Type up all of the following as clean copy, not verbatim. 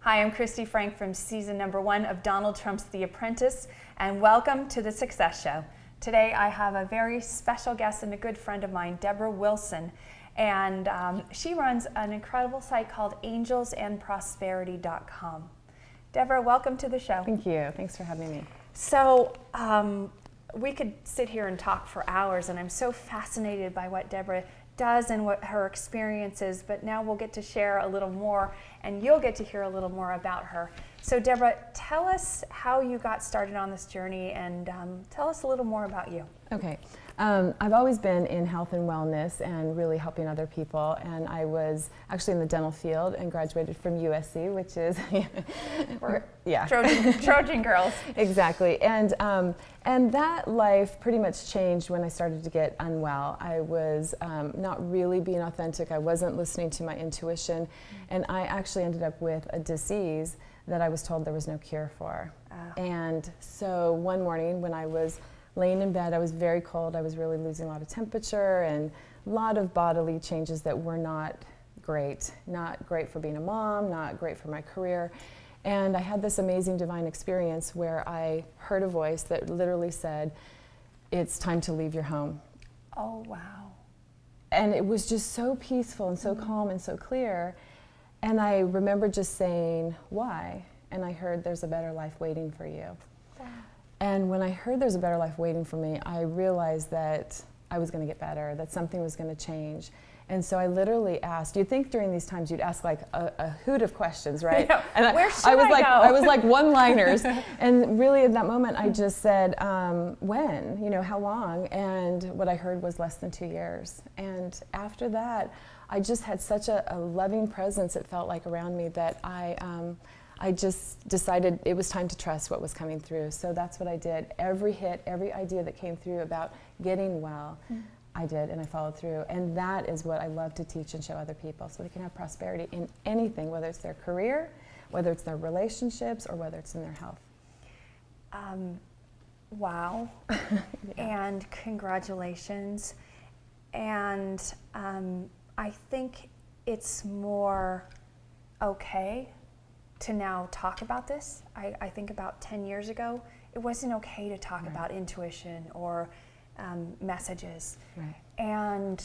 Hi, I'm Kristi Frank from season #1 of Donald Trump's The Apprentice, and welcome to the Success Show. Today I have a very special guest and a good friend of mine, Deborah Wilson, and she runs an incredible site called angelsandprosperity.com. Deborah, welcome to the show. Thank you. Thanks for having me. So we could sit here and talk for hours, and I'm so fascinated by what Deborah does and what her experience is, but now we'll get to share a little more and you'll get to hear a little more about her. So Deborah, tell us how you got started on this journey and tell us a little more about you. Okay. I've always been in health and wellness and really helping other people, and I was actually in the dental field and graduated from USC, which is yeah, Trojan girls. Exactly. And that life pretty much changed when I started to get unwell. I was not really being authentic. I wasn't listening to my intuition, and I actually ended up with a disease that I was told there was no cure for. And so one morning when I was laying in bed, I was very cold. I was really losing a lot of temperature and a lot of bodily changes that were not great. Not great for being a mom, not great for my career. And I had this amazing divine experience where I heard a voice that literally said, "It's time to leave your home." Oh, wow. And it was just so peaceful and so calm and so clear. And I remember just saying, "Why?" And I heard, "There's a better life waiting for you." Wow. And when I heard there's a better life waiting for me, I realized that I was going to get better, that something was going to change. And so I literally asked, you'd think during these times you'd ask like a hoot of questions, right? Yeah. And Where should I was I like, go? I was like one-liners. And really in that moment I just said, when? You know, how long? And what I heard was less than 2 years. And after that, I just had such a loving presence, it felt like, around me that I just decided it was time to trust what was coming through. So that's what I did. Every hit, every idea that came through about getting well, I did, and I followed through. And that is what I love to teach and show other people, so they can have prosperity in anything, whether it's their career, whether it's their relationships, or whether it's in their health. Wow. Yeah. And congratulations. And I think it's more okay to now talk about this. I think about 10 years ago, it wasn't okay to talk about intuition or messages. Right. And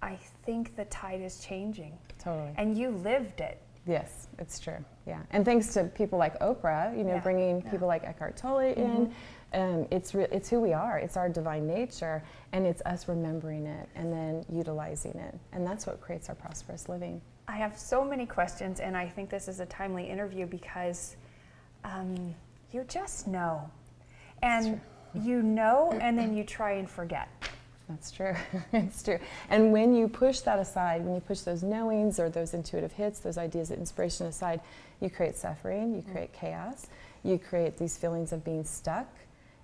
I think the tide is changing. Totally. And you lived it. Yes, it's true. Yeah, and thanks to people like Oprah, you know, bringing people like Eckhart Tolle in, it's who we are. It's our divine nature, and it's us remembering it and then utilizing it, and that's what creates our prosperous living. I have so many questions, and I think this is a timely interview because you just know, and you know, and then you try and forget. That's true. It's true. And when you push that aside, when you push those knowings or those intuitive hits, those ideas of inspiration aside, you create suffering, you create chaos, you create these feelings of being stuck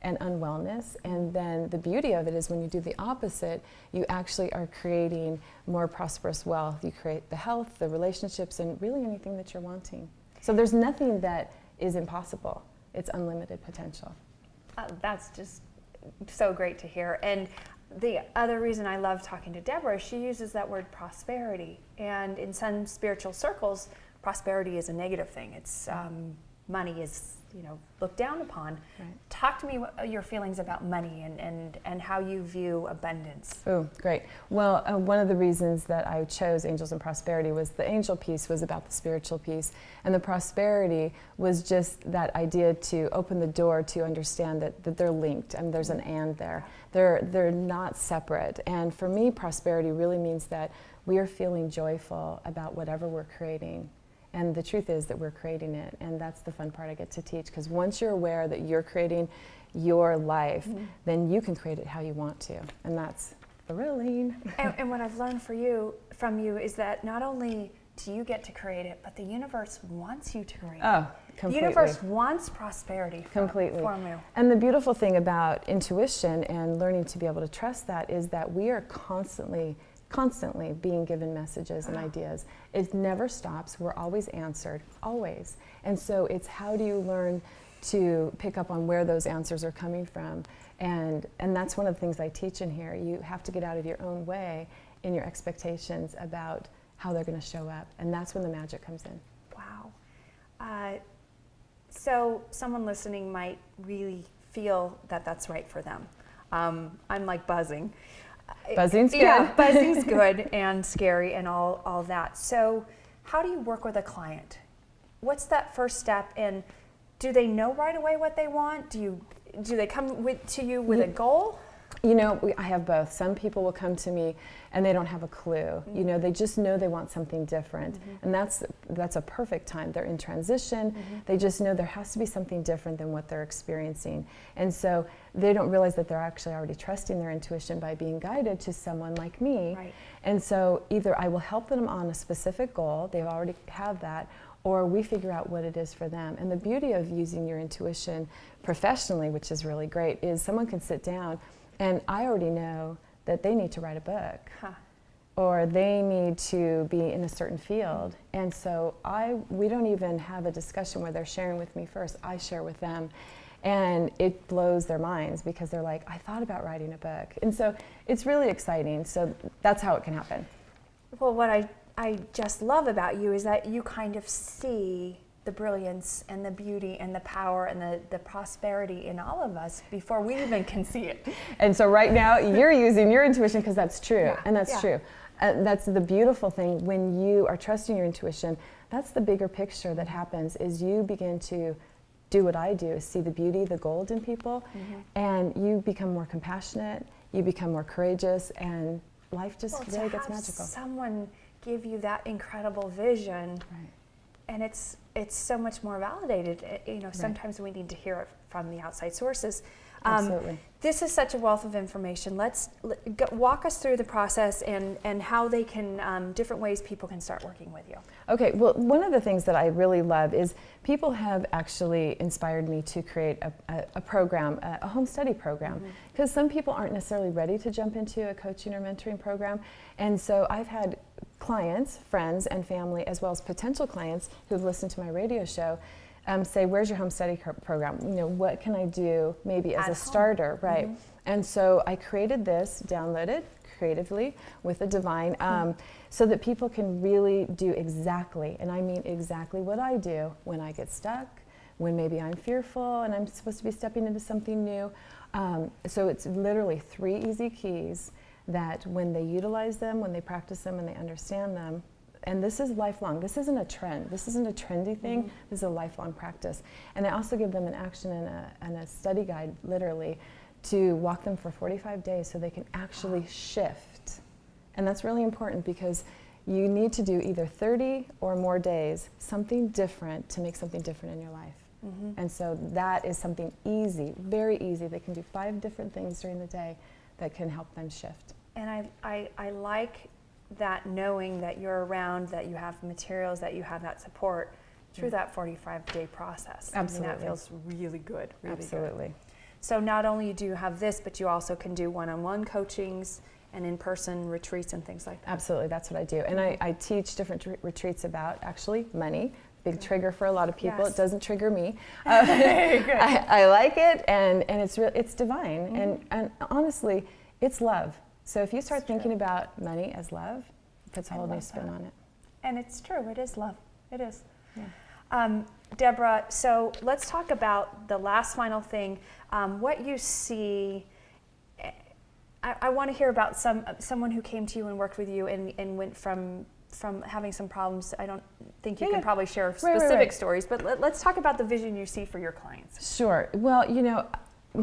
and unwellness. And then the beauty of it is when you do the opposite, you actually are creating more prosperous wealth. You create the health, the relationships, and really anything that you're wanting. So there's nothing that is impossible. It's unlimited potential. That's just so great to hear. And the other reason I love talking to Deborah, she uses that word prosperity. And in some spiritual circles, prosperity is a negative thing. It's money is, you know, looked down upon. Right. Talk to me what your feelings about money and how you view abundance. Oh, great. Well, one of the reasons that I chose Angels and Prosperity was the angel piece was about the spiritual piece, and the prosperity was just that idea to open the door to understand that they're linked, and there's an and there. They're not separate. And for me, prosperity really means that we are feeling joyful about whatever we're creating. And the truth is that we're creating it, and that's the fun part I get to teach, because once you're aware that you're creating your life, then you can create it how you want to, and that's thrilling. And what I've learned from you is that not only do you get to create it, but the universe wants you to create it. Oh, completely. The universe wants prosperity completely. from you. And the beautiful thing about intuition and learning to be able to trust that is that we are constantly being given messages and ideas. It never stops. We're always answered, always. And so it's how do you learn to pick up on where those answers are coming from. And that's one of the things I teach in here. You have to get out of your own way in your expectations about how they're going to show up. And that's when the magic comes in. Wow. So someone listening might really feel that that's right for them. I'm like buzzing. Buzzing's good. Yeah, buzzing's good and scary and all that. So how do you work with a client? What's that first step? And do they know right away what they want? Do they come to you with a goal? You know, I have both. Some people will come to me and they don't have a clue. Mm-hmm. You know, they just know they want something different. Mm-hmm. And that's a perfect time. They're in transition. Mm-hmm. They just know there has to be something different than what they're experiencing. And so they don't realize that they're actually already trusting their intuition by being guided to someone like me. Right. And so either I will help them on a specific goal, they already have that, or we figure out what it is for them. And the beauty of using your intuition professionally, which is really great, is someone can sit down and I already know that they need to write a book, or they need to be in a certain field. And so we don't even have a discussion where they're sharing with me first. I share with them, and it blows their minds because they're like, I thought about writing a book. And so it's really exciting. So that's how it can happen. Well, what I just love about you is that you kind of see the brilliance and the beauty and the power and the prosperity in all of us before we even can see it. And so right now you're using your intuition because that's true. Yeah. And that's true. That's the beautiful thing. When you are trusting your intuition, that's the bigger picture that happens, is you begin to do what I do, is see the beauty, the gold in people, and you become more compassionate, you become more courageous, and life just really gets magical. Someone give you that incredible vision, Right. and it's so much more validated. You know, sometimes we need to hear it from the outside sources. Absolutely. This is such a wealth of information. Walk us through the process and how they can, different ways people can start working with you. Okay, well, one of the things that I really love is people have actually inspired me to create a program, a home study program, because some people aren't necessarily ready to jump into a coaching or mentoring program. And so I've had clients, friends, and family, as well as potential clients who've listened to my radio show, say, where's your home study program? You know, what can I do maybe as a starter, right? And so I created this, downloaded creatively with the divine, so that people can really do exactly, and I mean exactly what I do when I get stuck, when maybe I'm fearful and I'm supposed to be stepping into something new. So it's literally 3 easy keys that when they utilize them, when they practice them, and they understand them, and this is lifelong. This isn't a trend. This isn't a trendy thing. This is a lifelong practice. And I also give them an action and a study guide, literally, to walk them for 45 days so they can actually shift. And that's really important because you need to do either 30 or more days, something different to make something different in your life. And so that is something easy, very easy. They can do 5 different things during the day that can help them shift. And I like that, knowing that you're around, that you have materials, that you have that support through that 45-day process. Absolutely. I mean, that feels really good, really Absolutely. good. So not only do you have this, but you also can do one-on-one coachings and in-person retreats and things like that. Absolutely, that's what I do. And I teach different retreats about, actually, money. Big trigger for a lot of people. Yes. It doesn't trigger me. I like it, and it's divine. And honestly, it's love. So if you start thinking about money as love, it puts a whole new spin on it. And it's true, it is love. It is. Yeah. Deborah, so let's talk about the last final thing. What you see, I want to hear about someone who came to you and worked with you and went from having some problems. I don't think you can probably share specific stories, but let's talk about the vision you see for your clients. Sure. Well, you know,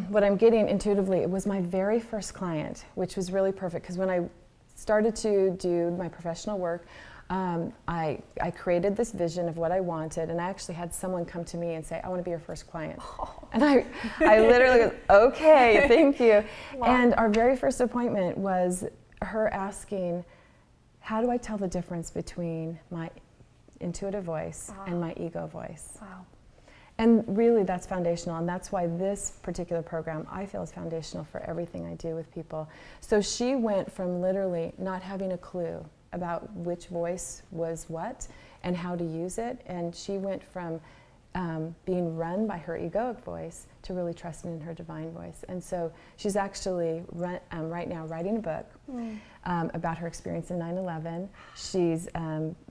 what I'm getting intuitively, it was my very first client, which was really perfect, because when I started to do my professional work, I created this vision of what I wanted, and I actually had someone come to me and say, I want to be your first client. And I literally was, okay, thank you. Wow. And our very first appointment was her asking, how do I tell the difference between my intuitive voice and my ego voice? Wow. And really, that's foundational, and that's why this particular program I feel is foundational for everything I do with people. So she went from literally not having a clue about which voice was what and how to use it, and she went from being run by her egoic voice to really trusting in her divine voice. And so she's actually right now writing a book about her experience in 9/11. She's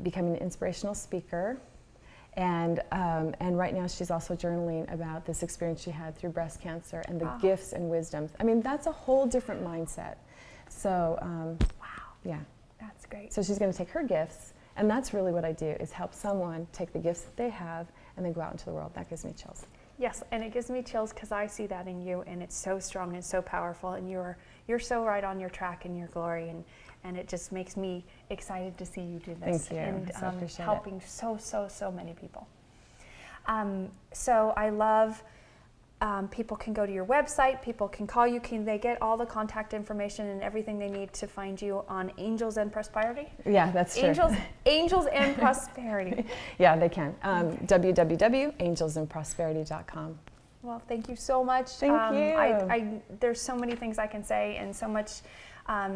becoming an inspirational speaker. And right now she's also journaling about this experience she had through breast cancer and the Wow. gifts and wisdoms. I mean, that's a whole different mindset. So, Wow, yeah. that's great. So she's going to take her gifts, and that's really what I do, is help someone take the gifts that they have and then go out into the world. That gives me chills. Yes, and it gives me chills because I see that in you, and it's so strong and so powerful, and you're so right on your track in your glory, and it just makes me excited to see you do this. Thank you. And I so appreciate helping so many people. So I love. People can go to your website, people can call you, can they get all the contact information and everything they need to find you on Angels and Prosperity? Yeah, that's true. Angels and Prosperity. Yeah, they can. www.angelsandprosperity.com. Well, thank you so much. Thank you. There's so many things I can say and so much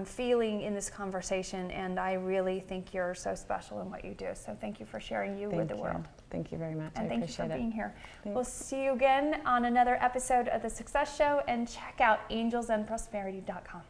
feeling in this conversation, and I really think you're so special in what you do. So thank you for sharing you with the world. Thank you very much. And I thank you for appreciate it. being here. Thanks. We'll see you again on another episode of The Success Show, and check out angelsandprosperity.com.